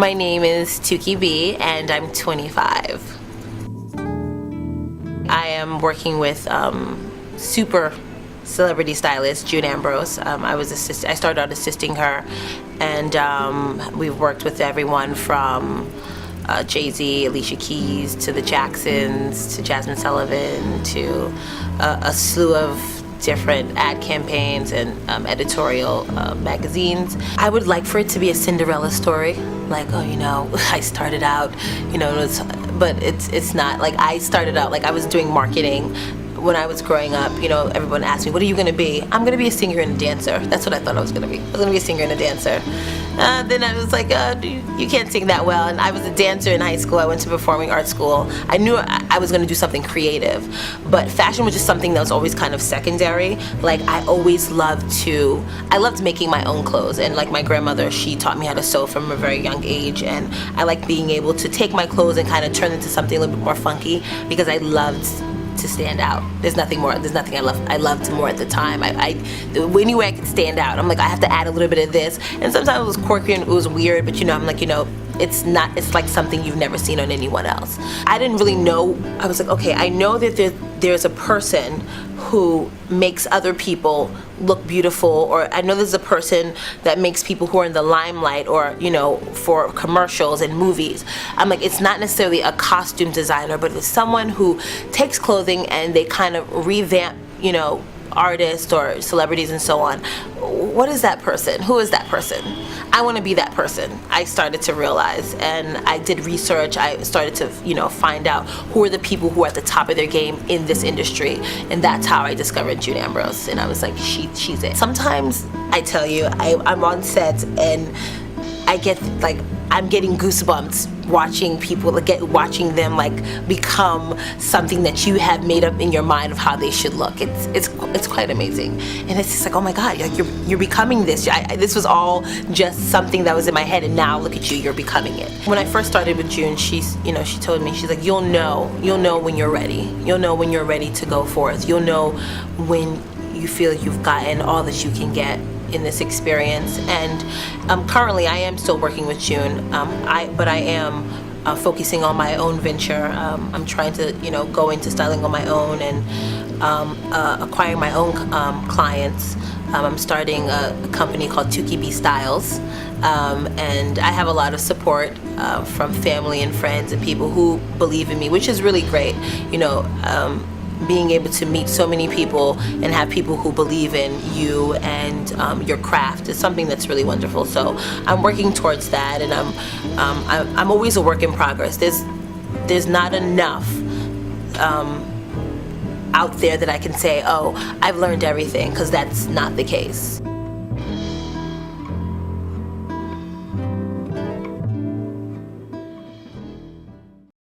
My name is Tukie B and I'm 25. I am working with super celebrity stylist June Ambrose. I started out assisting her, and we've worked with everyone from Jay-Z, Alicia Keys, to the Jacksons, to Jasmine Sullivan, to a slew of different ad campaigns and editorial magazines. I would like for it to be a Cinderella story, like, oh, you know, I started out, you know, but it's not. Like, I started out, like, I was doing marketing when I was growing up. You know, everyone asked me, what are you gonna be? I'm gonna be a singer and a dancer. That's what I thought I was gonna be. I was gonna be a singer and a dancer. Then I was like, you can't sing that well. And I was a dancer in high school. I went to performing arts school. I knew I was gonna do something creative, but fashion was just something that was always kind of secondary. Like, I loved making my own clothes. And like my grandmother, she taught me how to sew from a very young age. And I like being able to take my clothes and kind of turn into something a little bit more funky, because I loved to stand out. There's nothing I loved more at the time. Any way I could stand out, I'm like, I have to add a little bit of this. And sometimes it was quirky and it was weird, but you know, I'm like, you know, it's like something you've never seen on anyone else. I didn't really know. I was like, okay, I know that there's a person who makes other people look beautiful, or I know there's a person that makes people who are in the limelight, or, you know, for commercials and movies. I'm like, it's not necessarily a costume designer, but it's someone who takes clothing and they kind of revamp, you know, artists or celebrities and so on. What is that person? Who is that person? I want to be that person. I started to realize, and I did research. I started to, you know, find out who are the people who are at the top of their game in this industry, and that's how I discovered June Ambrose. And I was like, she's it. Sometimes I tell you, I'm on set and I get like, I'm getting goosebumps watching people, watching them like become something that you have made up in your mind of how they should look. It's quite amazing, and it's just like, oh my God, like you're becoming this. This was all just something that was in my head, and now look at you, you're becoming it. When I first started with June, she told me, she's like, you'll know when you're ready. You'll know when you're ready to go forth. You'll know when you feel you've gotten all that you can get in this experience. And currently I am still working with June, but I am focusing on my own venture. I'm trying to, you know, go into styling on my own and acquire my own clients. I'm starting a company called Tukie B and I have a lot of support from family and friends and people who believe in me, which is really great. You know, being able to meet so many people and have people who believe in you and your craft is something that's really wonderful. So I'm working towards that, and I'm always a work in progress. There's not enough out there that I can say, oh, I've learned everything, because that's not the case.